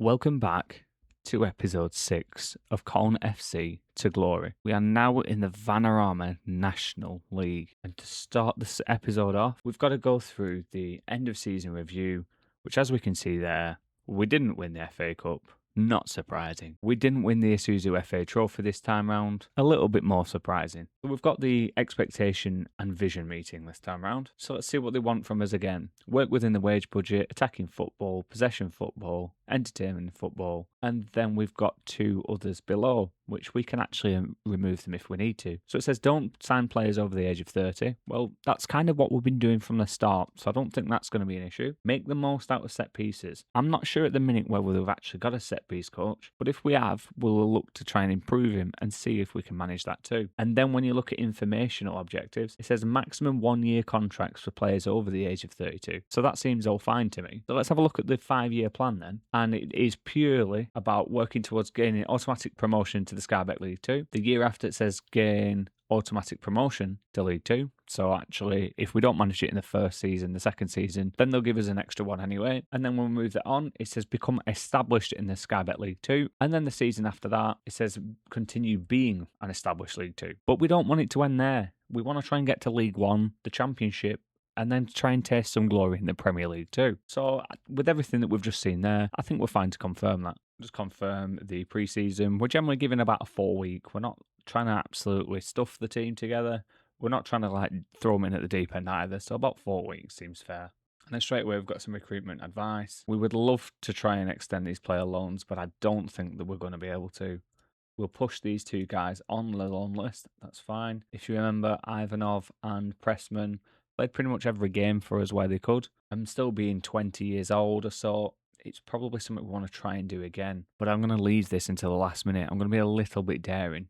Welcome back to episode 6 of Calling FC to Glory. We are now in the Vanarama National League. And to start this episode off, we've got to go through the end of season review, which, as we can see there, we didn't win the FA Cup. Not surprising. We didn't win the Isuzu FA Trophy this time round. A little bit more surprising. But we've got the expectation and vision meeting this time round. So let's see what they want from us again. Work within the wage budget, attacking football, possession football, entertainment football. And then we've got two others below, which we can actually remove them if we need to. So it says don't sign players over the age of 30. Well, that's kind of what we've been doing from the start. So I don't think that's going to be an issue. Make the most out of set pieces. I'm not sure at the minute whether we've actually got a set piece coach, but if we have, we'll look to try and improve him and see if we can manage that too. And then when you look at informational objectives, it says maximum 1-year contracts for players over the age of 32. So that seems all fine to me. So let's have a look at the 5-year plan then. And it is purely about working towards gaining automatic promotion to the Sky Bet League 2. The year after it says gain automatic promotion to League 2. So actually, if we don't manage it in the first season, the second season, then they'll give us an extra one anyway. And then when we move that on, it says become established in the Sky Bet League 2. And then the season after that, it says continue being an established League 2. But we don't want it to end there. We want to try and get to League 1, the Championship, and then try and taste some glory in the Premier League too. So with everything that we've just seen there, I think we're fine to confirm that. Just confirm the pre-season. We're generally giving about a 4 week. We're not trying to absolutely stuff the team together. We're not trying to throw them in at the deep end either. So about 4 weeks seems fair. And then straight away, we've got some recruitment advice. We would love to try and extend these player loans, but I don't think that we're going to be able to. We'll push these two guys on the loan list. That's fine. If you remember, Ivanov and Pressman played pretty much every game for us where they could. I'm still being 20 years old or so. It's probably something we want to try and do again. But I'm going to leave this until the last minute. I'm going to be a little bit daring.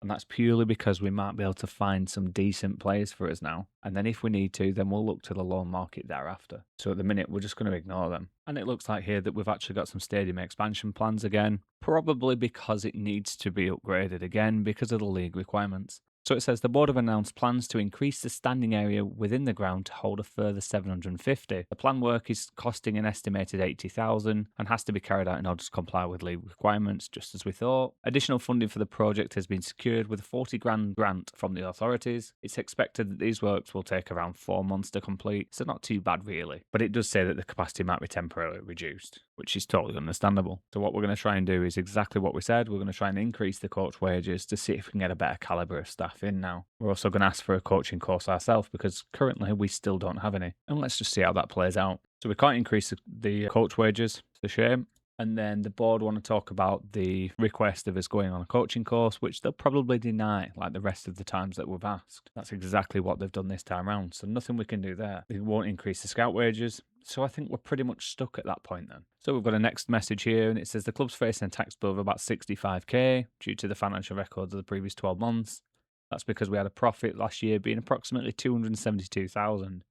And that's purely because we might be able to find some decent players for us now. And then if we need to, then we'll look to the loan market thereafter. So at the minute, we're just going to ignore them. And it looks like here that we've actually got some stadium expansion plans again. Probably because it needs to be upgraded again because of the league requirements. So it says the board have announced plans to increase the standing area within the ground to hold a further 750. The planned work is costing an estimated 80,000 and has to be carried out in order to comply with league requirements, just as we thought. Additional funding for the project has been secured with a 40 grand grant from the authorities. It's expected that these works will take around 4 months to complete, so not too bad really. But it does say that the capacity might be temporarily reduced, which is totally understandable. So what we're going to try and do is exactly what we said. We're going to try and increase the coach wages to see if we can get a better calibre of staff in now. We're also going to ask for a coaching course ourselves because currently we still don't have any. And let's just see how that plays out. So we can't increase the coach wages. It's a shame. And then the board want to talk about the request of us going on a coaching course, which they'll probably deny like the rest of the times that we've asked. That's exactly what they've done this time around. So nothing we can do there. They won't increase the scout wages. So I think we're pretty much stuck at that point then. So we've got a next message here, and it says the club's facing a tax bill of about 65k due to the financial records of the previous 12 months. That's because we had a profit last year being approximately 272,000.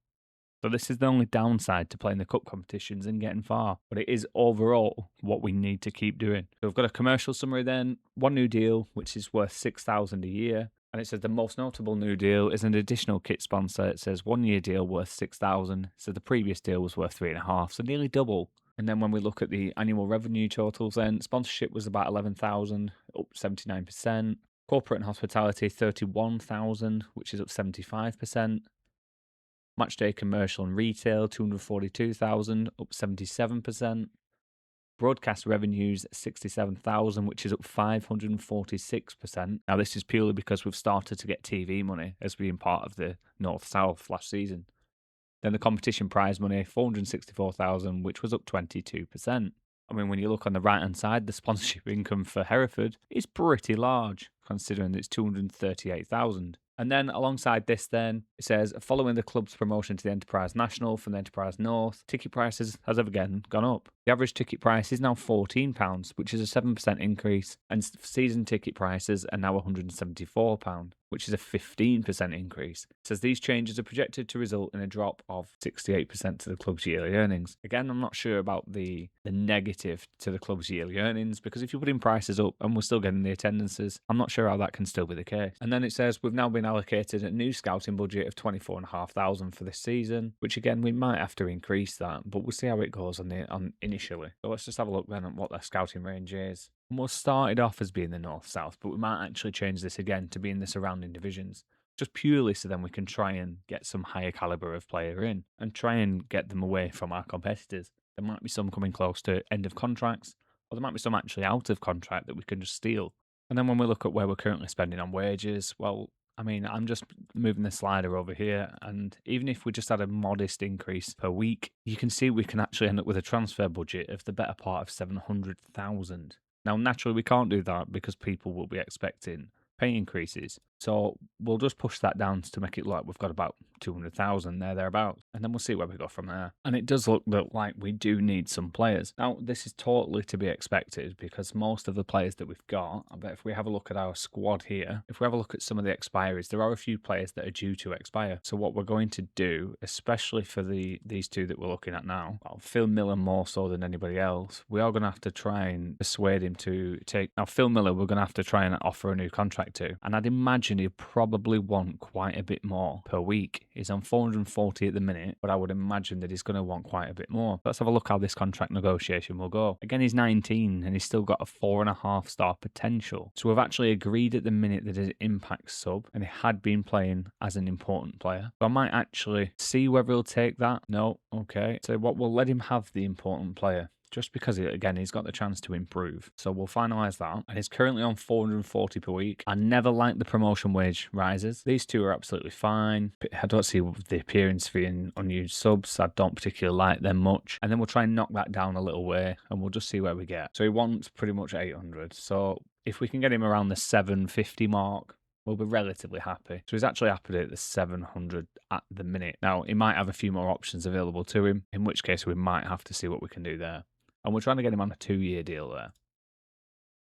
So this is the only downside to playing the cup competitions and getting far. But it is overall what we need to keep doing. So we've got a commercial summary then. One new deal, which is worth 6,000 a year. And it says the most notable new deal is an additional kit sponsor. It says 1 year deal worth 6,000. So the previous deal was worth 3.5, so nearly double. And then when we look at the annual revenue totals then, sponsorship was about 11,000, up 79%. Corporate and hospitality, 31,000, which is up 75%. Matchday commercial and retail, 242,000, up 77%. Broadcast revenues, 67,000, which is up 546%. Now, this is purely because we've started to get TV money as being part of the North-South last season. Then the competition prize money, 464,000, which was up 22%. I mean, when you look on the right-hand side, the sponsorship income for Hereford is pretty large, considering it's 238,000. And then alongside this then, it says, following the club's promotion to the Enterprise National from the Enterprise North, ticket prices has again gone up. The average ticket price is now £14, which is a 7% increase, and season ticket prices are now £174. which is a 15% increase. It says these changes are projected to result in a drop of 68% to the club's yearly earnings. Again, I'm not sure about the negative to the club's yearly earnings, because if you're putting prices up and we're still getting the attendances, I'm not sure how that can still be the case. And then it says we've now been allocated a new scouting budget of 24,500 for this season, which again, we might have to increase that, but we'll see how it goes on initially. So let's just have a look then at what their scouting range is. And we'll start it off as being the north-south, but we might actually change this again to be in the surrounding divisions, just purely so then we can try and get some higher caliber of player in and try and get them away from our competitors. There might be some coming close to end of contracts, or there might be some actually out of contract that we can just steal. And then when we look at where we're currently spending on wages, well, I mean, I'm just moving the slider over here, and even if we just had a modest increase per week, you can see we can actually end up with a transfer budget of the better part of 700,000. Now, naturally, we can't do that because people will be expecting pay increases. So we'll just push that down to make it look like we've got about 200,000 thereabouts, and then we'll see where we go from there. And it does look like we do need some players. Now, this is totally to be expected because most of the players that we've got, I bet if we have a look at our squad here, if we have a look at some of the expiries, there are a few players that are due to expire. So what we're going to do, especially for these two that we're looking at now, well, Phil Miller more so than anybody else, we are going to have to try and persuade him to take... Now, Phil Miller, we're going to have to try and offer a new contract to, and I'd imagine he'd probably want quite a bit more per week. He's on 440 at the minute, but I would imagine that he's going to want quite a bit more. Let's have a look how this contract negotiation will go. Again, he's 19 and he's still got a 4.5 star potential. So we've actually agreed at the minute that his impact sub, and he had been playing as an important player. So I might actually see whether he'll take that. No, okay. So what, we'll let him have the important player, just because, again, he's got the chance to improve. So we'll finalise that. And he's currently on 440 per week. I never like the promotion wage rises. These two are absolutely fine. I don't see the appearance fee and unused subs. I don't particularly like them much. And then we'll try and knock that down a little way, and we'll just see where we get. So he wants pretty much 800. So if we can get him around the 750 mark, we'll be relatively happy. So he's actually happy at the 700 at the minute. Now, he might have a few more options available to him, in which case we might have to see what we can do there. And we're trying to get him on a 2-year deal there.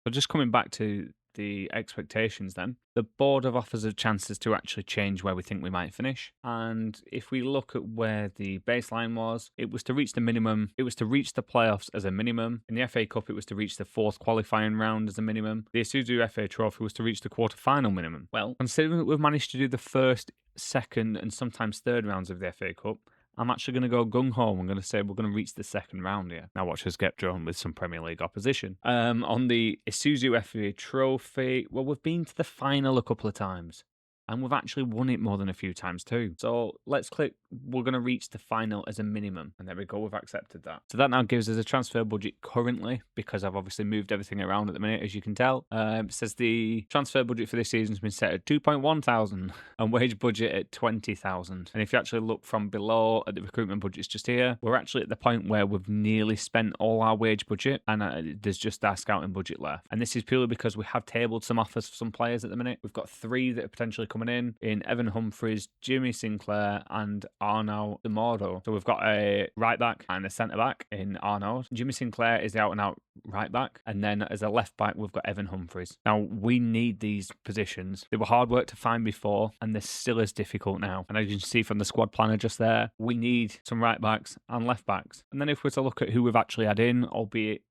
So just coming back to the expectations then, the board have offers us chances to actually change where we think we might finish. And if we look at where the baseline was, it was to reach the minimum. It was to reach the playoffs as a minimum. In the FA Cup, it was to reach the 4th qualifying round as a minimum. The Isuzu FA Trophy was to reach the quarter-final minimum. Well, considering that we've managed to do the 1st, 2nd, and sometimes 3rd rounds of the FA Cup, I'm actually going to go gung-ho. I'm going to say we're going to reach the 2nd round here. Now watch us get drawn with some Premier League opposition. On the Isuzu FA Trophy, well, we've been to the final a couple of times. And we've actually won it more than a few times too. So let's click, we're going to reach the final as a minimum. And there we go, we've accepted that. So that now gives us a transfer budget currently, because I've obviously moved everything around at the minute, as you can tell. It says the transfer budget for this season has been set at 2.1 thousand and wage budget at 20,000. And if you actually look from below at the recruitment budgets just here, we're actually at the point where we've nearly spent all our wage budget, and there's just our scouting budget left. And this is purely because we have tabled some offers for some players at the minute. We've got 3 that are potentially coming in Evan Humphreys, Jimmy Sinclair, and Arnaud Demoro. So we've got a right back and a centre back in Arnaud. Jimmy Sinclair is the out and out right back, and then as a left back we've got Evan Humphreys. Now we need these positions. They were hard work to find before, and they're still as difficult now. And as you can see from the squad planner just there, we need some right backs and left backs. And then if we're to look at who we've actually had in, albeit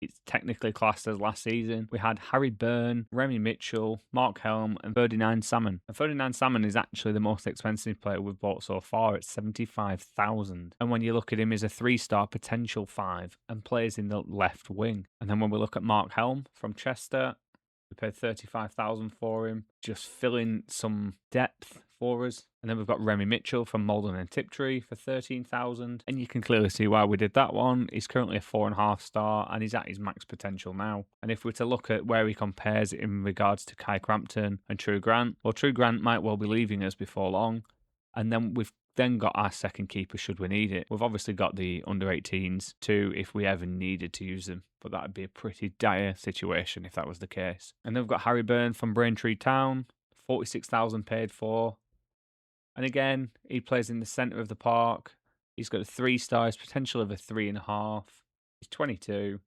it's technically classed as last season, we had Harry Byrne, Remy Mitchell, Mark Helm, and Ferdinand Salmon. And Ferdinand Salmon is actually the most expensive player we've bought so far at 75,000. And when you look at him, he's a 3-star potential 5 and plays in the left wing. And then when we look at Mark Helm from Chester, we paid 35,000 for him, just filling some depth for us. And then we've got Remy Mitchell from Malden and Tiptree for 13,000. And you can clearly see why we did that one. He's currently a 4.5 star and he's at his max potential now. And if we're to look at where he compares in regards to Kai Crampton and True Grant, well, True Grant might well be leaving us before long. And then we've then got our second keeper should we need it. We've obviously got the under-18s too if we ever needed to use them. But that would be a pretty dire situation if that was the case. And then we've got Harry Byrne from Braintree Town, 46,000 paid for. And again, he plays in the centre of the park. He's got a 3 stars, potential of a 3.5. He's 22.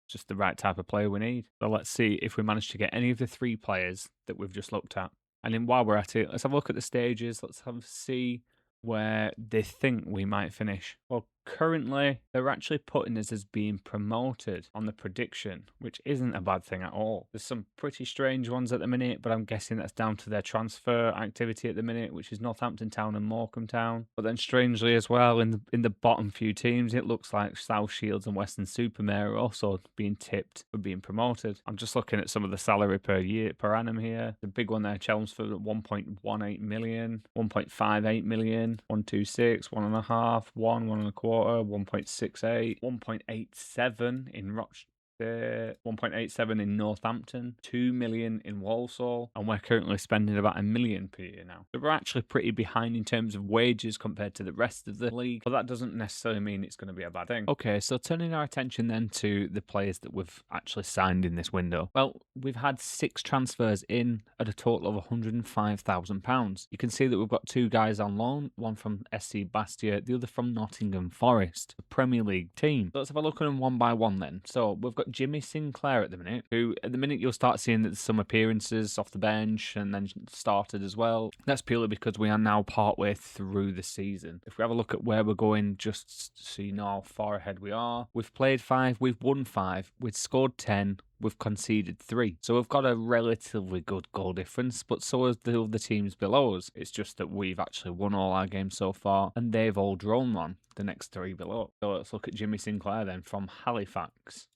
Just the right type of player we need. So let's see if we manage to get any of the 3 players that we've just looked at. And then while we're at it, let's have a look at the stages. Let's see where they think we might finish. Well, currently, they're actually putting us as being promoted on the prediction, which isn't a bad thing at all. There's some pretty strange ones at the minute, but I'm guessing that's down to their transfer activity at the minute, which is Northampton Town and Morecambe Town. But then strangely as well, in the bottom few teams, it looks like South Shields and Western Supermare are also being tipped for being promoted. I'm just looking at some of the salary per annum here. The big one there, Chelmsford at 1.18 million, 1.58 million, 126, 1.5, 1.25. 1.68, 1.87 in Rochdale, 1.87 in Northampton, 2 million in Walsall, and we're currently spending about $1 million per year now. So we're actually pretty behind in terms of wages compared to the rest of the league, but that doesn't necessarily mean it's going to be a bad thing. Okay, so turning our attention then to the players that we've actually signed in this window. Well, we've had 6 transfers in at a total of £105,000. You can see that we've got 2 guys on loan, one from SC Bastia, the other from Nottingham Forest, a Premier League team. So let's have a look at them one by one then. So we've got Jimmy Sinclair at the minute, who at the minute you'll start seeing that there's some appearances off the bench and then started as well. That's purely because we are now partway through the season. If we have a look at where we're going, just so you know how far ahead we are, we've played 5, we've won 5, we've scored 10, we've conceded 3. So we've got a relatively good goal difference, but so has the other teams below us. It's just that we've actually won all our games so far, and they've all drawn one, the next 3 below. So let's look at Jimmy Sinclair then from Halifax.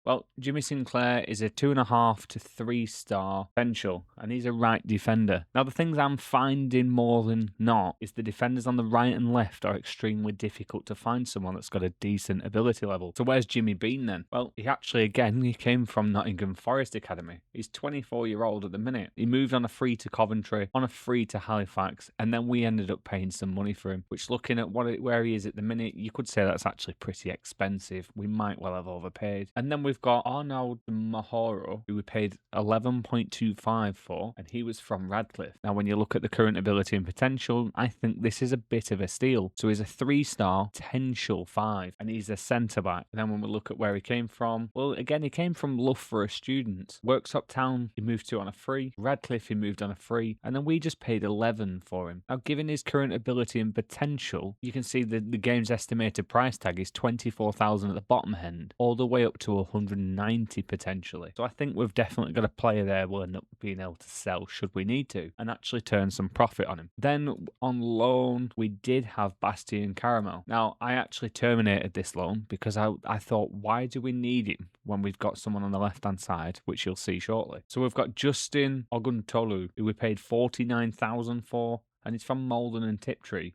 Well, Jimmy Sinclair is a 2.5 to 3 star potential, and he's a right defender. Now, the things I'm finding more than not is the defenders on the right and left are extremely difficult to find someone that's got a decent ability level. So where's Jimmy been then? Well, he came from Nottingham Forest Academy. He's 24-year-old at the minute. He moved on a free to Coventry, on a free to Halifax, and then we ended up paying some money for him, which looking at where he is at the minute, you could say that's actually pretty expensive. We might well have overpaid. And then we've got Arnold Mahoro, who we paid 11.25 for, and he was from Radcliffe. Now, when you look at the current ability and potential, I think this is a bit of a steal. So he's a 3-star, potential 5, and he's a centre-back. And then when we look at where he came from, well, again, he came from Loughborough Students. Worksop Town, he moved to on a free. Radcliffe, he moved on a free. And then we just paid 11 for him. Now, given his current ability and potential, you can see that the game's estimated price tag is 24,000 at the bottom end, all the way up to 190 potentially. So I think we've definitely got a player there we'll end up being able to sell should we need to, and actually turn some profit on him. Then on loan, we did have Bastian Caramel. Now, I actually terminated this loan because I thought, why do we need him when we've got someone on the left-hand side, which you'll see shortly. So we've got Justin Oguntolu, who we paid 49,000 for, and he's from Malden and Tiptree.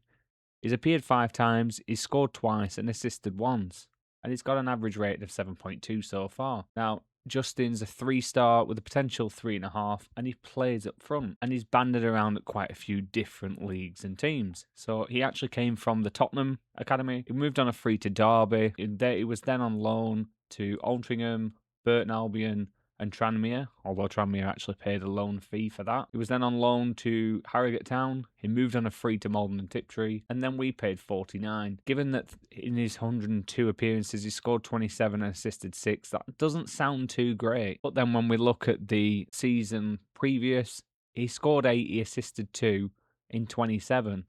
He's appeared 5 times, he's scored twice and assisted once, and he's got an average rate of 7.2 so far. Now, Justin's a 3-star with a potential 3.5, and he plays up front, and he's banded around at quite a few different leagues and teams. So he actually came from the Tottenham Academy. He moved on a free to Derby. He was then on loan to Altrincham, Burton Albion, and Tranmere, although Tranmere actually paid a loan fee for that. He was then on loan to Harrogate Town. He moved on a free to Malden and Tiptree, and then we paid 49. Given that in his 102 appearances, he scored 27 and assisted 6, that doesn't sound too great. But then when we look at the season previous, he scored 8, he assisted 2 in 27.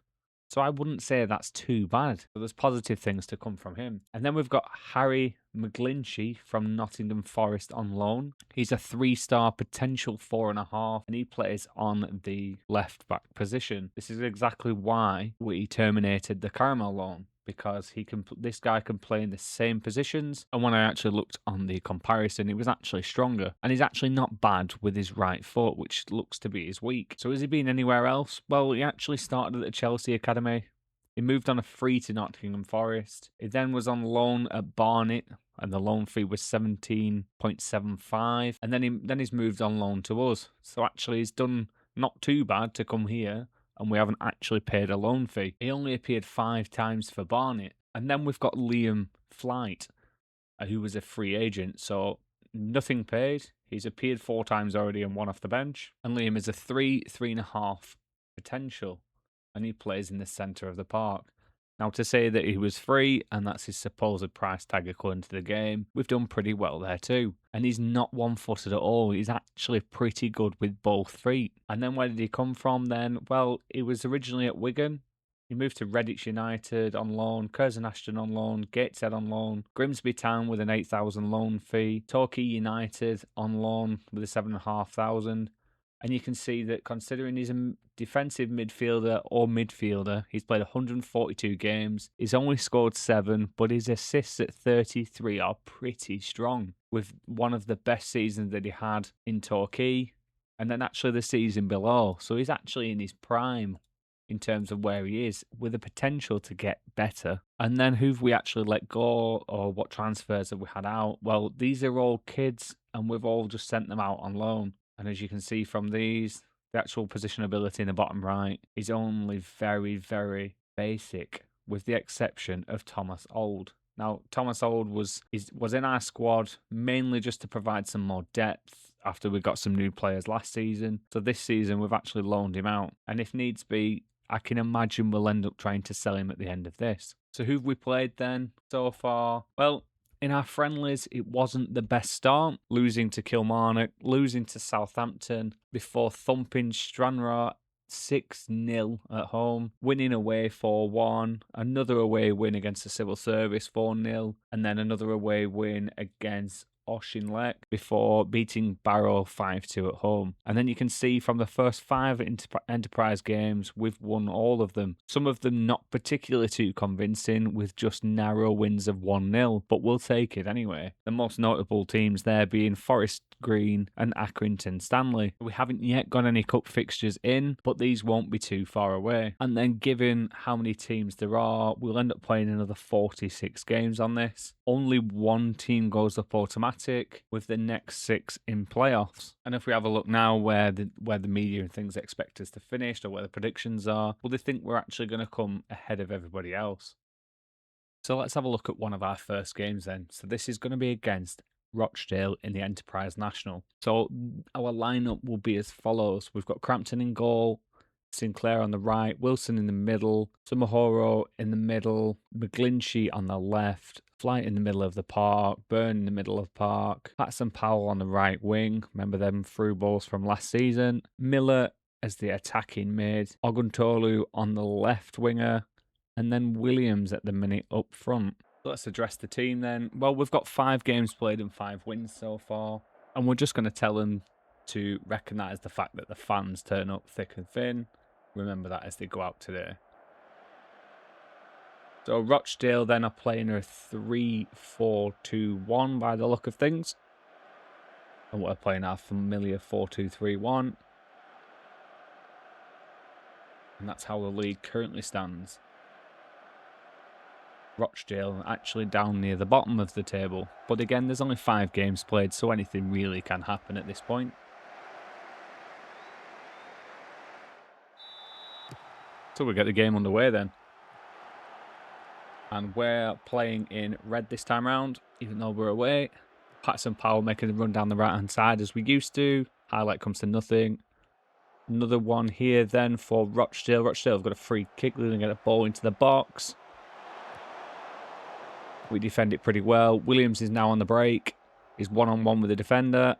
So I wouldn't say that's too bad. So there's positive things to come from him. And then we've got Harry McGlinchey from Nottingham Forest on loan. He's a 3-star, potential 4.5, and he plays on the left-back position. This is exactly why we terminated the Caramel loan, because this guy can play in the same positions, and when I actually looked on the comparison, he was actually stronger, and he's actually not bad with his right foot, which looks to be his weak. So has he been anywhere else? Well, he actually started at the Chelsea Academy. He moved on a free to Nottingham Forest. He then was on loan at Barnet, and the loan fee was 17.75, and then he's moved on loan to us. So actually he's done not too bad to come here, and we haven't actually paid a loan fee. He only appeared 5 times for Barnet. And then we've got Liam Flight, who was a free agent, so nothing paid. He's appeared 4 times already and 1 off the bench. And Liam is a 3.5 potential, and he plays in the centre of the park. Now, to say that he was free and that's his supposed price tag according to the game, we've done pretty well there too. And he's not one-footed at all. He's actually pretty good with both feet. And then where did he come from then? Well, he was originally at Wigan. He moved to Redditch United on loan, Curzon Ashton on loan, Gateshead on loan, Grimsby Town with an 8,000 loan fee, Torquay United on loan with a 7,500. And you can see that considering he's a defensive midfielder or midfielder, he's played 142 games. He's only scored 7, but his assists at 33 are pretty strong, with one of the best seasons that he had in Torquay, and then actually the season below. So he's actually in his prime in terms of where he is, with the potential to get better. And then who've we actually let go, or what transfers have we had out? Well, these are all kids, and we've all just sent them out on loan. And as you can see from these, the actual positionability in the bottom right is only very, very basic, with the exception of Thomas Old. Now, Thomas Old was in our squad mainly just to provide some more depth after we got some new players last season. So this season, we've actually loaned him out. And if needs be, I can imagine we'll end up trying to sell him at the end of this. So who've we played then so far? Well, in our friendlies, it wasn't the best start, losing to Kilmarnock, losing to Southampton, before thumping Stranraer 6-0 at home, winning away 4-1, another away win against the Civil Service 4-0, and then another away win against Auchinleck before beating Barrow 5-2 at home. And then you can see from the first 5 Enterprise games, we've won all of them. Some of them not particularly too convincing, with just narrow wins of 1-0, but we'll take it anyway. The most notable teams there being Forest Green and Accrington Stanley. We haven't yet got any cup fixtures in, but these won't be too far away. And then given how many teams there are, we'll end up playing another 46 games on this. Only one team goes up automatic, with the next 6 in playoffs. And if we have a look now where the media and things expect us to finish, or where the predictions are, well, they think we're actually going to come ahead of everybody else. So let's have a look at one of our first games then. So this is going to be against Rochdale in the Enterprise National. So our lineup will be as follows. We've got Crampton in goal, Sinclair on the right, Wilson in the middle, Sumahoro in the middle, McGlinchey on the left, Flight in the middle of the park, Byrne in the middle of the park, Patson Powell on the right wing, remember them through balls from last season, Miller as the attacking mid, Oguntolu on the left winger, and then Williams at the minute up front. Let's address the team then. Well, we've got 5 games played and 5 wins so far, and we're just going to tell them to recognise the fact that the fans turn up thick and thin. Remember that as they go out today. So Rochdale then are playing a 3-4-2-1 by the look of things. And we're playing our familiar 4-2-3-1. And that's how the league currently stands. Rochdale actually down near the bottom of the table. But again, there's only 5 games played, so anything really can happen at this point. So we'll get the game underway then. And we're playing in red this time round, even though we're away. Patson Powell making a run down the right-hand side as we used to. Highlight comes to nothing. Another one here then for Rochdale. Rochdale have got a free kick. They're going to get a ball into the box. We defend it pretty well. Williams is now on the break. He's one-on-one with the defender.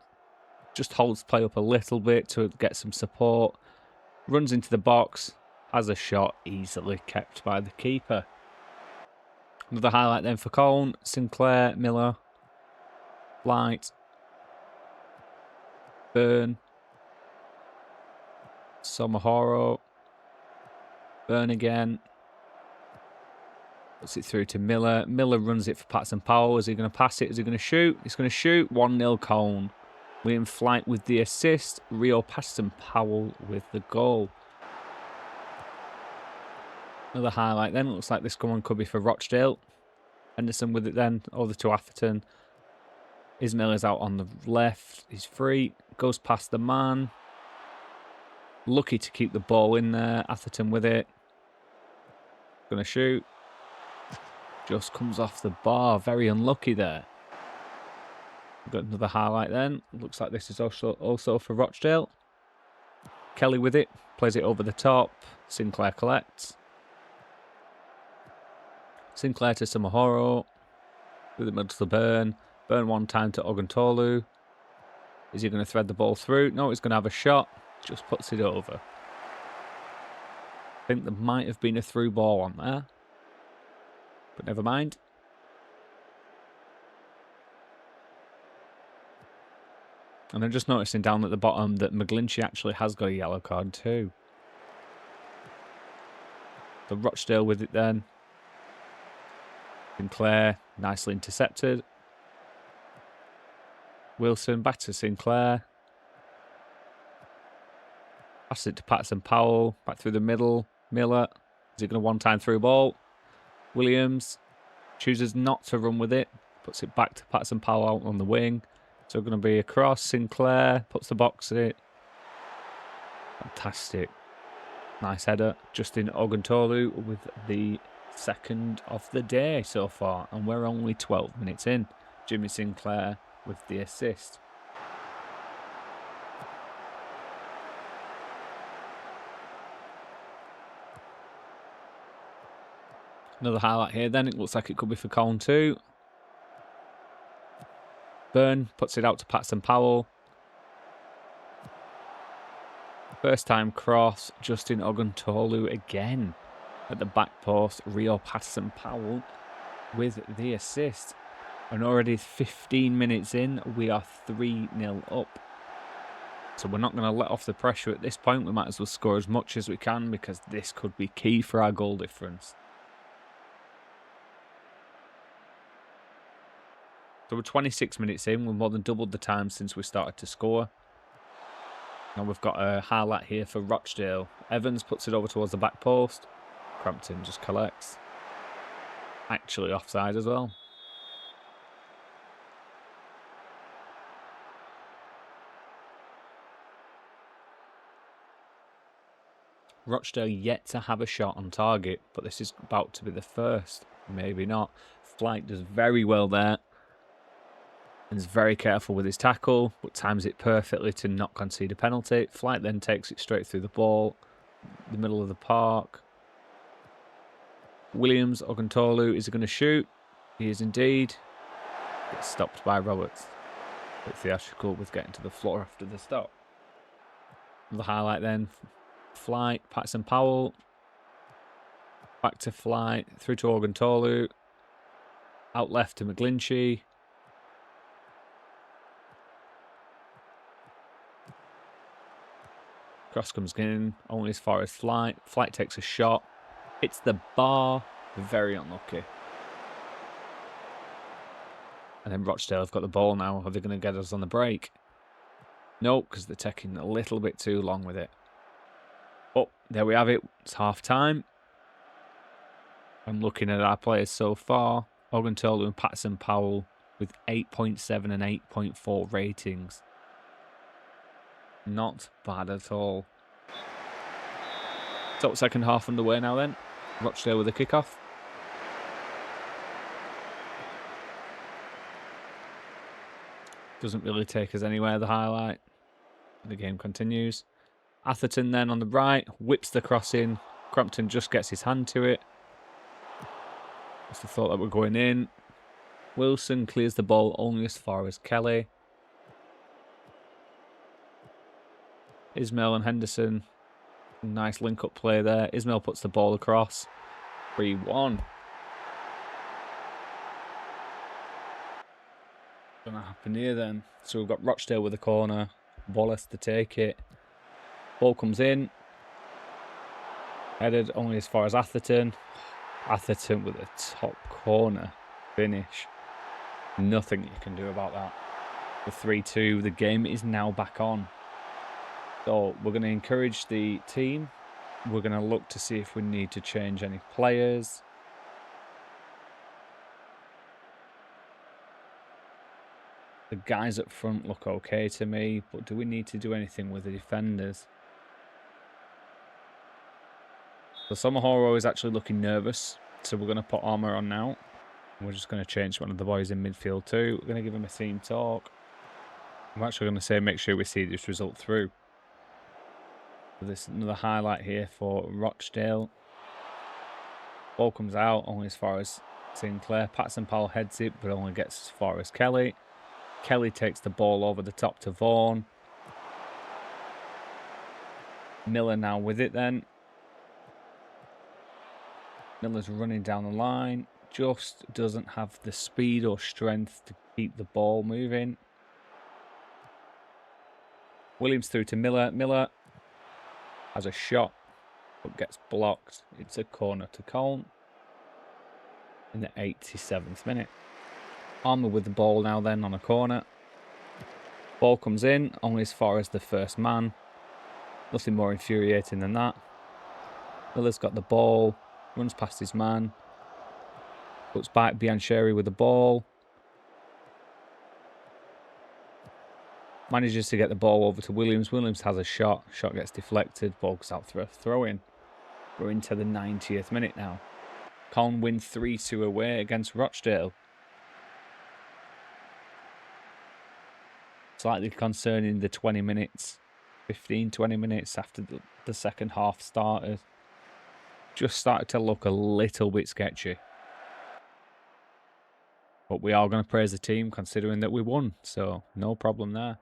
Just holds play up a little bit to get some support. Runs into the box. Has a shot easily kept by the keeper. Another highlight then for Colne. Sinclair, Miller, Light, Byrne, Somahoro, Byrne again. Puts it through to Miller. Miller runs it for Patson Powell. Is he going to pass it? Is he going to shoot? He's going to shoot. 1-0 Colne. William Flight with the assist. Rio Patson Powell with the goal. Another highlight then. Looks like this one could be for Rochdale. Henderson with it then. Over to Atherton. Ismail is out on the left. He's free. Goes past the man. Lucky to keep the ball in there. Atherton with it. Going to shoot. Just comes off the bar. Very unlucky there. We've got another highlight then. Looks like this is also for Rochdale. Kelly with it. Plays it over the top. Sinclair collects. Sinclair to Samahoro. Through the middle to Burn. Burn one time to Oguntolu. Is he going to thread the ball through? No, he's going to have a shot. Just puts it over. I think there might have been a through ball on there. But never mind. And I'm just noticing down at the bottom that McGlinchey actually has got a yellow card too. So Rochdale with it then. Sinclair, nicely intercepted. Wilson, back to Sinclair. Pass it to Patterson Powell, back through the middle. Miller, is he going to one-time through ball? Williams chooses not to run with it. Puts it back to Patterson Powell out on the wing. So going to be across. Sinclair puts the box in it. Fantastic. Nice header. Justin Oguntolu with the second of the day so far. And we're only 12 minutes in. Jimmy Sinclair with the assist. Another highlight here then. It looks like it could be for Colin too. Burn puts it out to Patterson Powell. First time cross. Justin Oguntolu again at the back post. Rio Patterson Powell with the assist. And already 15 minutes in, we are 3-0 up. So we're not going to let off the pressure at this point. We might as well score as much as we can because this could be key for our goal difference. So we're 26 minutes in. We've more than doubled the time since we started to score. Now we've got a highlight here for Rochdale. Evans puts it over towards the back post. Crampton just collects. Actually offside as well. Rochdale yet to have a shot on target, but this is about to be the first. Maybe not. Flight does very well there. And is very careful with his tackle, but times it perfectly to not concede a penalty. Flight then takes it straight through the ball, the middle of the park. Williams, Oguntolu, is he going to shoot? He is indeed. Gets stopped by Roberts. Bit theatrical with getting to the floor after the stop. The highlight then. Flight, Patterson Powell. Back to Flight, through to Oguntolu. Out left to McGlinchey. Cross comes in, only as far as Flight. Flight takes a shot. Hits the bar. Very unlucky. And then Rochdale have got the ball now. Are they going to get us on the break? No, because they're taking a little bit too long with it. Oh, there we have it. It's half time. I'm looking at our players so far. Oguntolu and Patterson Powell with 8.7 and 8.4 ratings. Not bad at all. So second half underway now then. Rochdale with a kickoff. Doesn't really take us anywhere, the highlight. The game continues. Atherton then on the right. Whips the cross in. Crampton just gets his hand to it. Must have thought that we're going in. Wilson clears the ball only as far as Kelly. Ismail and Henderson. Nice link-up play there. Ismail puts the ball across. 3-1. Gonna happen here then. So we've got Rochdale with the corner. Wallace to take it. Ball comes in. Headed only as far as Atherton. Atherton with a top corner finish. Nothing you can do about that. The 3-2. The game is now back on. So we're going to encourage the team. We're going to look to see if we need to change any players. The guys up front look okay to me, but do we need to do anything with the defenders? So Samahoro is actually looking nervous, so we're going to put Armour on now. We're just going to change one of the boys in midfield too. We're going to give him a team talk. I'm actually going to say make sure we see this result through. So this is another highlight here for Rochdale. Ball comes out only as far as Sinclair. Patson Powell heads it, but only gets as far as Kelly. Kelly takes the ball over the top to Vaughan. Miller now with it then. Miller's running down the line. Just doesn't have the speed or strength to keep the ball moving. Williams through to Miller. Miller has a shot, but gets blocked. It's a corner to Colne in the 87th minute. Armour with the ball now then on a corner. Ball comes in, only as far as the first man. Nothing more infuriating than that. Miller's got the ball, runs past his man. Puts back Biancheri with the ball. Manages to get the ball over to Williams. Williams has a shot. Shot gets deflected. Ball goes out for a throw-in. We're into the 90th minute now. Colne win 3-2 away against Rochdale. Slightly concerning the 20 minutes, 15-20 minutes after the second half started. Just started to look a little bit sketchy. But we are going to praise the team considering that we won, so no problem there.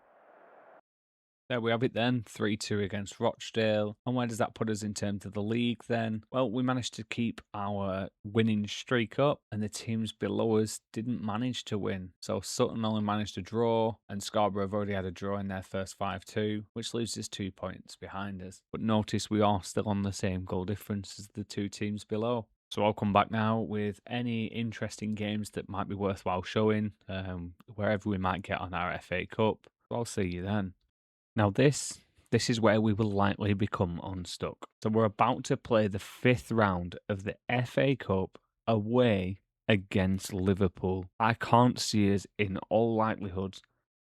There we have it then, 3-2 against Rochdale. And where does that put us in terms of the league then? Well, we managed to keep our winning streak up and the teams below us didn't manage to win. So Sutton only managed to draw and Scarborough have already had a draw in their first 5-2, which leaves us 2 points behind us. But notice we are still on the same goal difference as the two teams below. So I'll come back now with any interesting games that might be worthwhile showing, wherever we might get on our FA Cup. I'll see you then. Now this is where we will likely become unstuck. So we're about to play the 5th round of the FA Cup away against Liverpool. I can't see us in all likelihood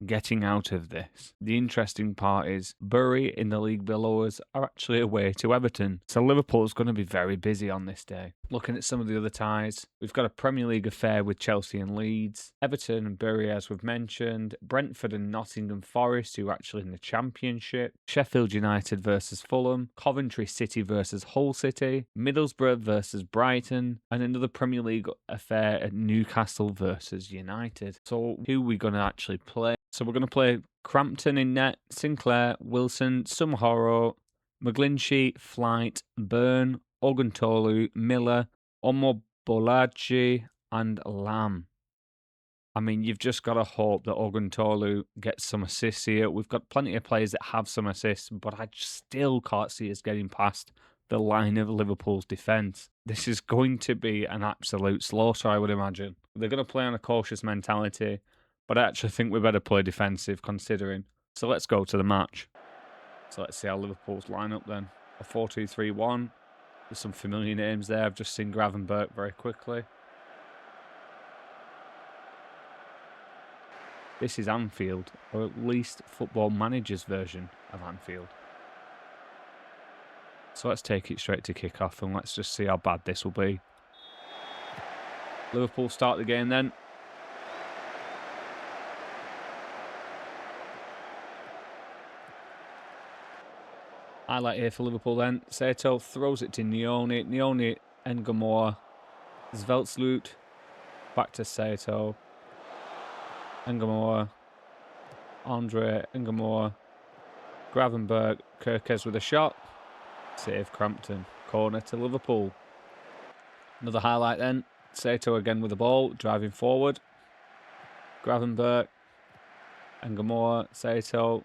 getting out of this. The interesting part is Bury in the league below us are actually away to Everton. So Liverpool's going to be very busy on this day. Looking at some of the other ties, we've got a Premier League affair with Chelsea and Leeds, Everton and Bury as we've mentioned, Brentford and Nottingham Forest who are actually in the Championship, Sheffield United versus Fulham, Coventry City versus Hull City, Middlesbrough versus Brighton, and another Premier League affair at Newcastle versus United. So who are we going to actually play? So we're going to play Crampton in net, Sinclair, Wilson, Sumhoro, McGlinchey, Flight, Byrne, Oguntolu, Miller, Omobolaji, and Lamb. I mean, you've just got to hope that Oguntolu gets some assists here. We've got plenty of players that have some assists, but I still can't see us getting past the line of Liverpool's defence. This is going to be an absolute slaughter, I would imagine. They're going to play on a cautious mentality, but I actually think we better play defensive considering. So let's go to the match. So let's see how Liverpool's line up then. A 4-2-3-1. There's some familiar names there. I've just seen Gravenberch very quickly. This is Anfield, or at least Football Manager's version of Anfield. So let's take it straight to kick-off and let's just see how bad this will be. Liverpool start the game then. Highlight here for Liverpool then. Sato throws it to Nioni. Nioni, Engamore, Zveltslut. Back to Sato. Engamore. Andre, Engamore. Gravenberch. Kirkes with a shot. Save Crampton. Corner to Liverpool. Another highlight then. Sato again with the ball. Driving forward. Gravenberch. Engamore. Sato.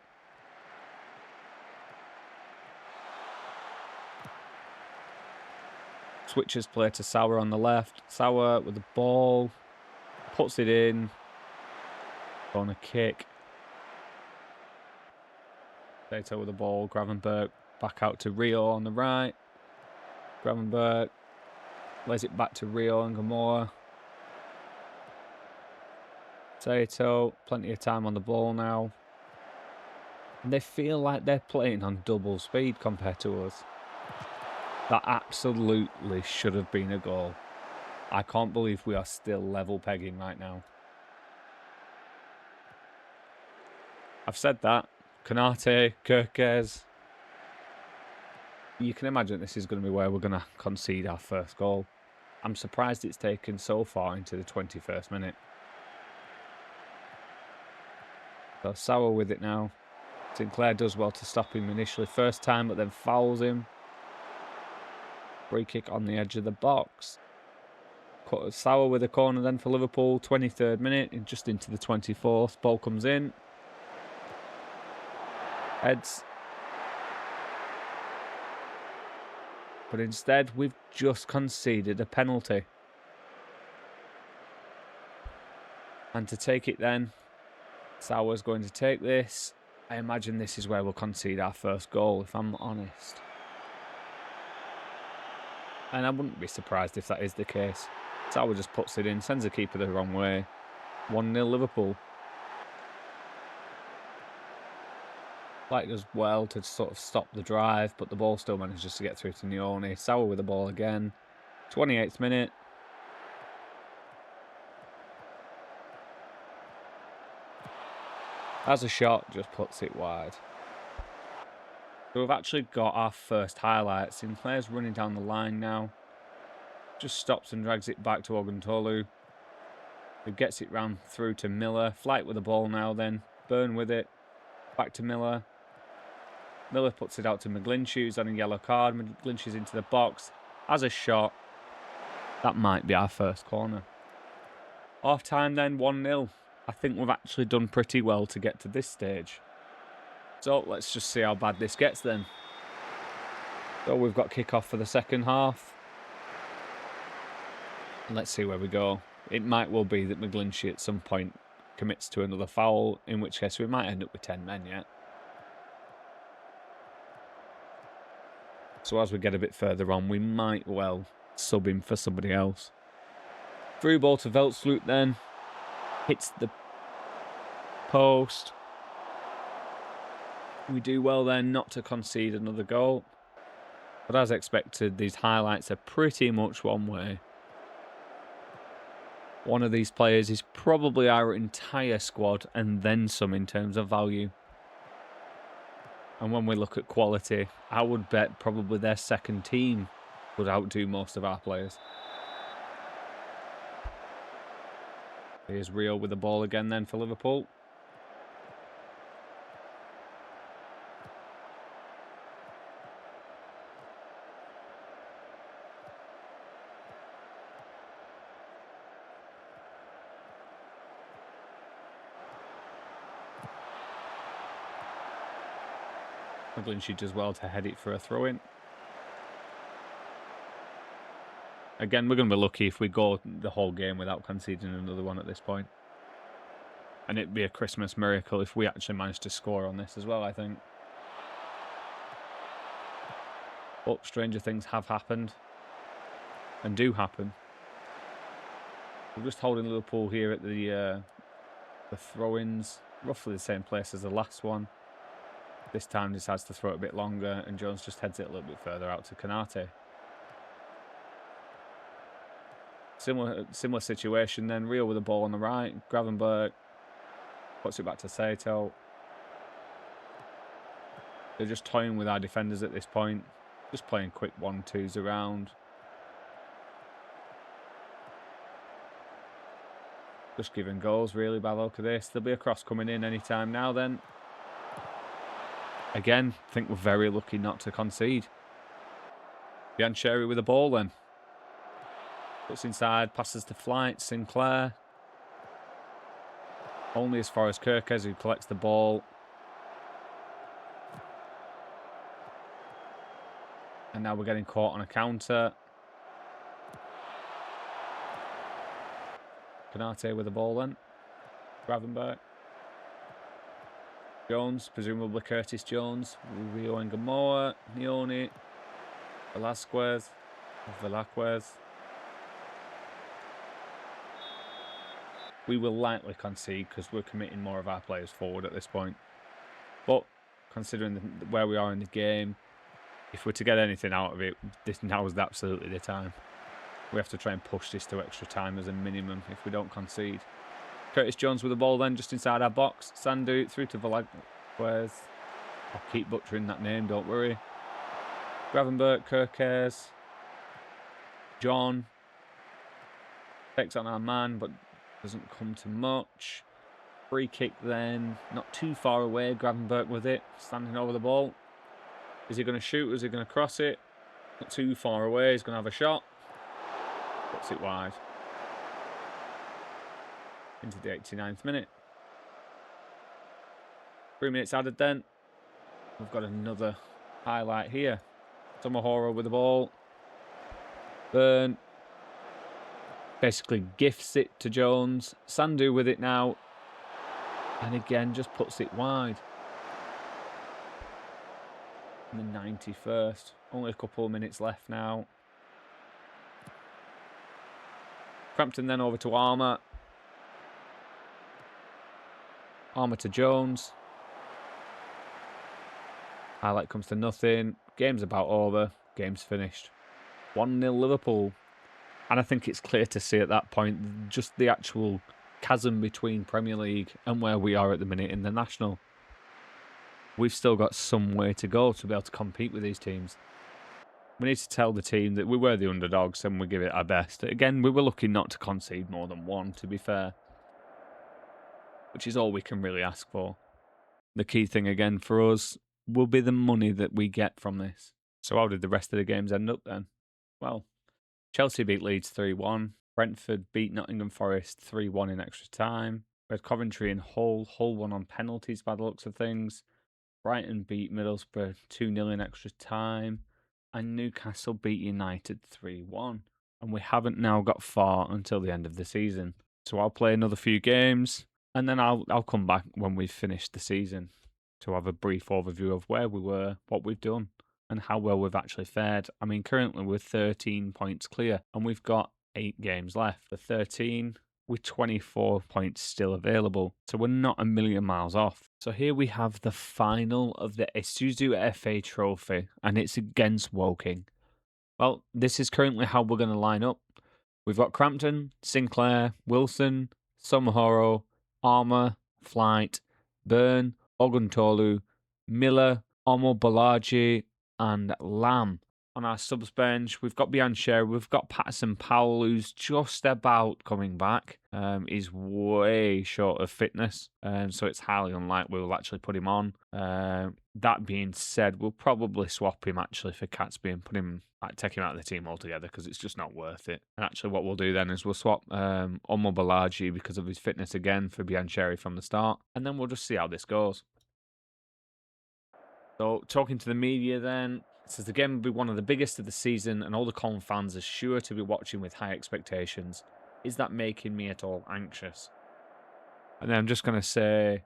Switches play to Sauer on the left. Sauer with the ball. Puts it in. On a kick. Sato with the ball. Gravenberch back out to Rio on the right. Gravenberch lays it back to Rio and Gamora. Sato, plenty of time on the ball now. And they feel like they're playing on double speed compared to us. That absolutely should have been a goal. I can't believe we are still level pegging right now. I've said that. Konate, Kirkes. You can imagine this is going to be where we're going to concede our first goal. I'm surprised it's taken so far into the 21st minute. So Sauer with it now. Sinclair does well to stop him initially first time, but then fouls him. Free kick on the edge of the box. Sauer with a corner then for Liverpool. 23rd minute, and just into the 24th. Ball comes in. Heads. But instead, we've just conceded a penalty. And to take it then, Sauer's going to take this. I imagine this is where we'll concede our first goal, if I'm honest. And I wouldn't be surprised if that is the case. Sauer just puts it in, sends the keeper the wrong way. 1-0 Liverpool. Like does well to sort of stop the drive, but the ball still manages to get through to Nione. Sauer with the ball again. 28th minute. Has a shot, just puts it wide. So we've actually got our first highlight. Sinclair's running down the line now. Just stops and drags it back to Oguntolu, who gets it round through to Miller. Flight with the ball now then. Burn with it. Back to Miller. Miller puts it out to McGlinchey, who's on a yellow card. McGlinchey's into the box. Has a shot. That might be our first corner. Half time then, 1-0. I think we've actually done pretty well to get to this stage. So let's just see how bad this gets then. So we've got kick-off for the second half. Let's see where we go. It might well be that McGlinchey at some point commits to another foul, in which case we might end up with 10 men yet. So as we get a bit further on, we might well sub him for somebody else. Through ball to Veldsloot then. Hits the post. We do well then not to concede another goal. But as expected, these highlights are pretty much one way. One of these players is probably our entire squad and then some in terms of value. And when we look at quality, I would bet probably their second team would outdo most of our players. Here's Rio with the ball again then for Liverpool. McGlinchey does well to head it for a throw-in. Again, we're going to be lucky if we go the whole game without conceding another one at this point. And it'd be a Christmas miracle if we actually managed to score on this as well, I think. But stranger things have happened. And do happen. We're just holding Liverpool here at the throw-ins. Roughly the same place as the last one. This time decides to throw it a bit longer, and Jones just heads it a little bit further out to Kanate. Similar situation then. Rio with the ball on the right. Gravenberg puts it back to Saito. They're just toying with our defenders at this point. Just playing quick 1-2s around. Just giving goals really by the look of this. There'll be a cross coming in any time now then. Again, I think we're very lucky not to concede. Biancheri with the ball then. Puts inside, passes to Flight, Sinclair. Only as far as Kirkes, who collects the ball. And now we're getting caught on a counter. Kanate with the ball then. Gravenberg. Jones, presumably Curtis Jones. Rio and Gamoa. Nione. Velasquez. We will likely concede because we're committing more of our players forward at this point. But considering where we are in the game, if we're to get anything out of it, now is absolutely the time. We have to try and push this to extra time as a minimum if we don't concede. Curtis Jones with the ball then, just inside our box. Sandu through to Velasquez. I'll keep butchering that name, don't worry. Gravenberg, Kirkes. John. Takes on our man, but doesn't come to much. Free kick then, not too far away. Gravenberg with it, standing over the ball. Is he going to shoot? Is he going to cross it? Not too far away. He's going to have a shot. Puts it wide. Into the 89th minute. 3 minutes added then. We've got another highlight here. Tomohiro with the ball. Burn. Basically gifts it to Jones. Sandu with it now. And again, just puts it wide. In the 91st. Only a couple of minutes left now. Crampton then over to Armour. Armour to Jones. Highlight comes to nothing. Game's about over. Game's finished. 1-0 Liverpool. And I think it's clear to see at that point just the actual chasm between Premier League and where we are at the minute in the National. We've still got some way to go to be able to compete with these teams. We need to tell the team that we were the underdogs and we give it our best. Again, we were lucky not to concede more than one, to be fair. Which is all we can really ask for. The key thing again for us will be the money that we get from this. So how did the rest of the games end up then? Well, Chelsea beat Leeds 3-1. Brentford beat Nottingham Forest 3-1 in extra time. We had Coventry and Hull. Hull won on penalties by the looks of things. Brighton beat Middlesbrough 2-0 in extra time. And Newcastle beat United 3-1. And we haven't now got far until the end of the season. So I'll play another few games. And then I'll come back when we've finished the season to have a brief overview of where we were, what we've done, and how well we've actually fared. I mean, currently we're 13 points clear, and we've got 8 games left. The 13 with 24 points still available, so we're not a million miles off. So here we have the final of the Isuzu FA Trophy, and it's against Woking. Well, this is currently how we're going to line up. We've got Crampton, Sinclair, Wilson, Somohoro, Armour, Flight, Burn, Oguntolu, Miller, Omo Balaji, and Lamb. On our subs bench, we've got Biancheri, we've got Patterson Powell, who's just about coming back. He's way short of fitness, so it's highly unlikely we'll actually put him on. That being said, we'll probably swap him actually for Catsby and take him out of the team altogether because it's just not worth it. And actually what we'll do then is we'll swap Omo Balaji because of his fitness again for Biancheri from the start, and then we'll just see how this goes. So, talking to the media then, it says the game will be one of the biggest of the season and all the Colin fans are sure to be watching with high expectations. Is that making me at all anxious? And then I'm just going to say,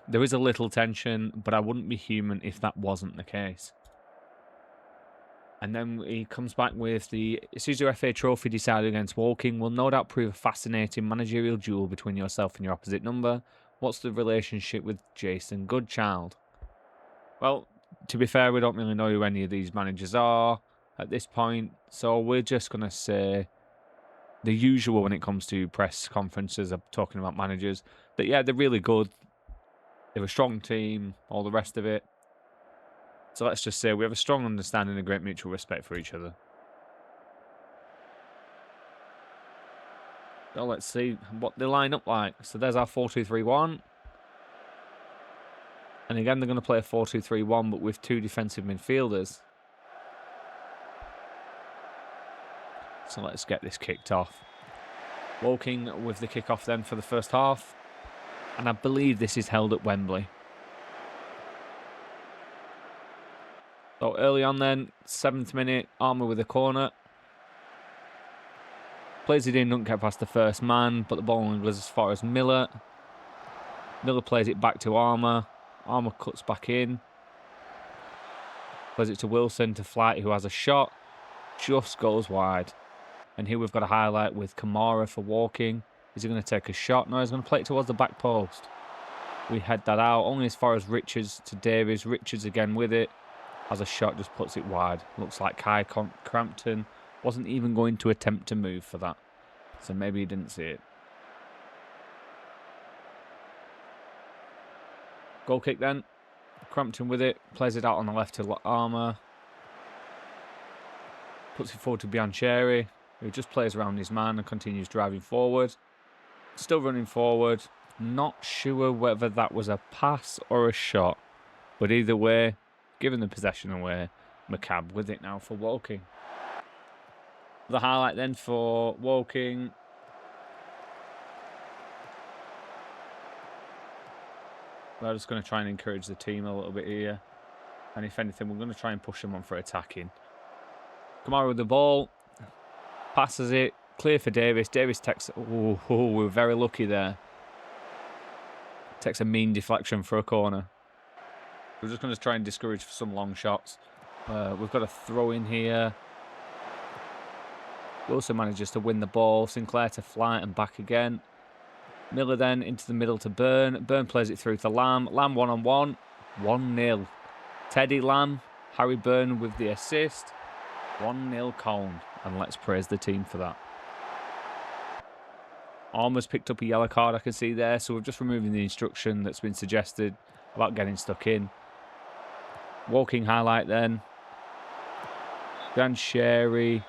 there is a little tension, but I wouldn't be human if that wasn't the case. And then he comes back with the Isuzu FA Trophy decided against Woking will no doubt prove a fascinating managerial duel between yourself and your opposite number. What's the relationship with Jason Goodchild? Well, to be fair, we don't really know who any of these managers are at this point, so we're just going to say the usual when it comes to press conferences of talking about managers, that yeah, they're really good, they're a strong team, all the rest of it. So let's just say we have a strong understanding and great mutual respect for each other. So let's see what they line up like. So there's our 4-2-3-1. And again, they're going to play a 4-2-3-1, but with 2 defensive midfielders. So let's get this kicked off. Woking with the kick-off then for the first half. And I believe this is held at Wembley. So early on then, 7th minute, Armour with a corner. Plays it in, doesn't get past the first man, but the ball only goes as far as Miller. Miller plays it back to Armour. Armour cuts back in. Plays it to Wilson to Flight, who has a shot. Just goes wide. And here we've got a highlight with Kamara for Woking. Is he going to take a shot? No, he's going to play it towards the back post. We head that out, only as far as Richards to Davies. Richards again with it. Has a shot, just puts it wide. Looks like Kai Crampton wasn't even going to attempt to move for that. So maybe he didn't see it. Goal kick then. Crampton with it. Plays it out on the left to Armour. Puts it forward to Biancheri. He just plays around his man and continues driving forward. Still running forward. Not sure whether that was a pass or a shot. But either way, giving the possession away, McCabe with it now for Woking. The highlight then for Woking. We're just going to try and encourage the team a little bit here. And if anything, we're going to try and push them on for attacking. Kamara with the ball. Passes it. Clear for Davis. Davis takes... Oh, we're very lucky there. Takes a mean deflection for a corner. We're just going to try and discourage some long shots. We've got a throw in here. Wilson manages to win the ball. Sinclair to fly and back again. Miller then into the middle to Burn. Burn plays it through to Lamb. Lamb one-on-one. 1-0. Teddy Lamb. Harry Burn with the assist. 1-0 Colne. And let's praise the team for that. Armour's picked up a yellow card, I can see there. So we're just removing the instruction that's been suggested about getting stuck in. Woking highlight then. Grand Sherry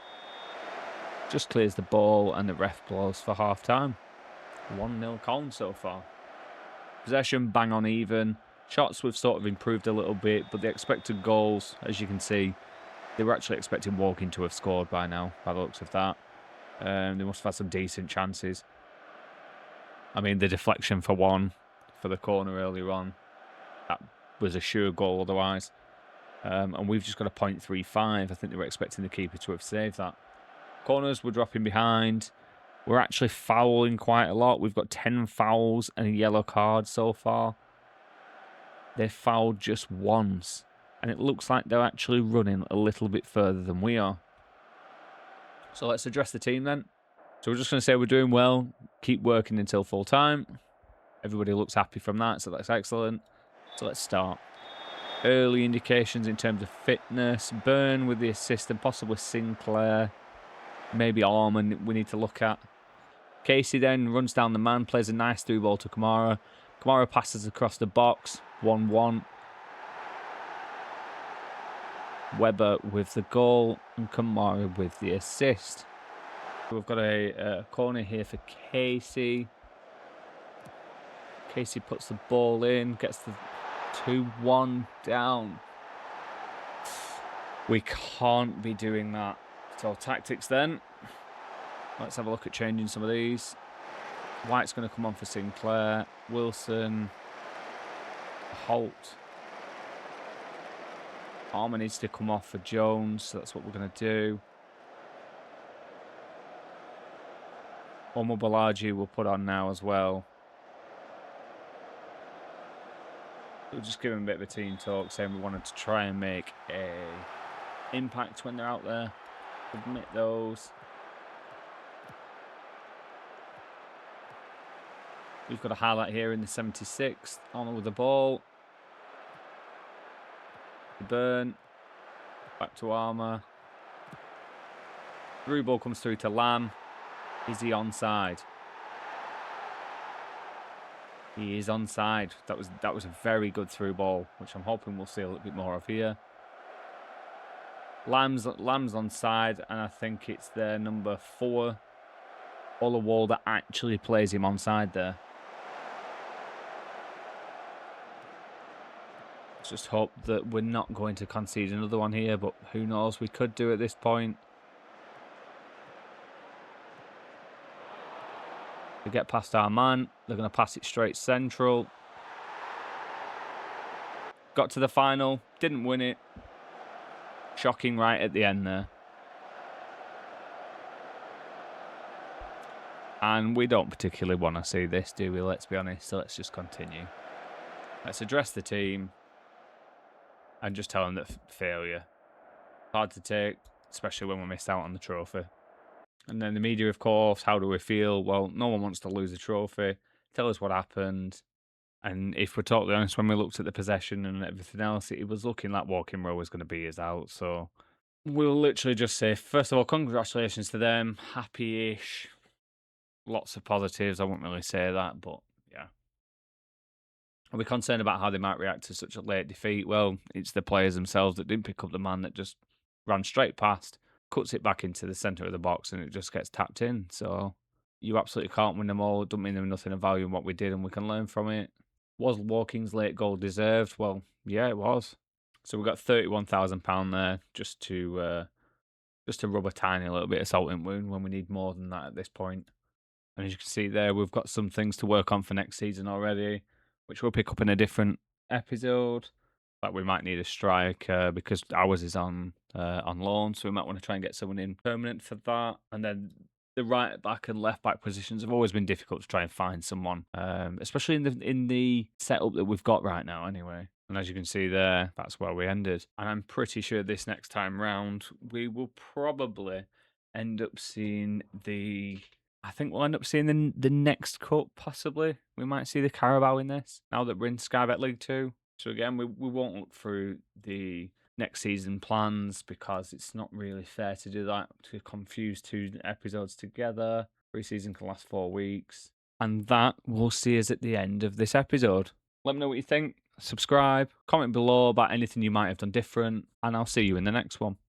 just clears the ball and the ref blows for half time. 1-0 Colne so far. Possession bang on even. Shots we've sort of improved a little bit, but the expected goals, as you can see, they were actually expecting Woking to have scored by now, by the looks of that. They must have had some decent chances. I mean, the deflection for one, for the corner earlier on, that was a sure goal otherwise. And we've just got a 0.35. I think they were expecting the keeper to have saved that. Corners, we're dropping behind. We're actually fouling quite a lot. We've got 10 fouls and a yellow card so far. They've fouled just once. And it looks like they're actually running a little bit further than we are. So let's address the team then. So we're just going to say we're doing well. Keep working until full time. Everybody looks happy from that, so that's excellent. So let's start. Early indications in terms of fitness. Burn with the assist and possibly Sinclair. Maybe Armour we need to look at. Casey then runs down the man, plays a nice through ball to Kamara. Kamara passes across the box. 1-1. Webber with the goal and Kamara with the assist. We've got a corner here for Casey. Casey puts the ball in, gets the 2-1 down. We can't be doing that. So tactics then. Let's have a look at changing some of these. White's going to come on for Sinclair. Wilson. Holt. Armour needs to come off for Jones, so that's what we're going to do. Omar Balaji will put on now as well. We'll just give him a bit of a team talk, saying we wanted to try and make a impact when they're out there. Admit those. We've got a highlight here in the 76th. Armour with the ball. Burn. Back to Armour. Through ball comes through to Lamb. Is he onside? He is onside. That was a very good through ball, which I'm hoping we'll see a little bit more of here. Lamb's onside, and I think it's their number 4, Olawall, that actually plays him onside there. Let's just hope that we're not going to concede another one here, but who knows? We could do at this point. We get past our man. They're going to pass it straight central. Got to the final. Didn't win it. Shocking right at the end there. And we don't particularly want to see this, do we? Let's be honest. So let's just continue. Let's address the team. And just tell them that failure. Hard to take, especially when we missed out on the trophy. And then the media, of course, how do we feel? Well, no one wants to lose a trophy. Tell us what happened. And if we're totally honest, when we looked at the possession and everything else, it was looking like Woking Row was going to be us out. So we'll literally just say, first of all, congratulations to them. Happy-ish. Lots of positives. I won't really say that, but yeah. Are we concerned about how they might react to such a late defeat? Well, it's the players themselves that didn't pick up the man that just ran straight past. cuts it back into the centre of the box and it just gets tapped in. So you absolutely can't win them all. Don't mean there was nothing of value in what we did, and we can learn from it. Was Walking's late goal deserved? Well, yeah, it was. So we got £31,000 there just to rub a tiny little bit of salt in wound when we need more than that at this point. And as you can see there, we've got some things to work on for next season already, which we'll pick up in a different episode. Like we might need a striker because ours is on loan, so we might want to try and get someone in permanent for that. And then the right back and left back positions have always been difficult to try and find someone, especially in the setup that we've got right now. Anyway, and as you can see there, that's where we ended. And I'm pretty sure this next time round we will probably end up seeing the. I think we'll end up seeing the next cup, possibly. We might see the Carabao in this, now that we're in Sky Bet League 2. So again, we won't look through the next season plans because it's not really fair to do that, to confuse two episodes together. Pre-season can last 4 weeks. And that will see us at the end of this episode. Let me know what you think. Subscribe, comment below about anything you might have done different, and I'll see you in the next one.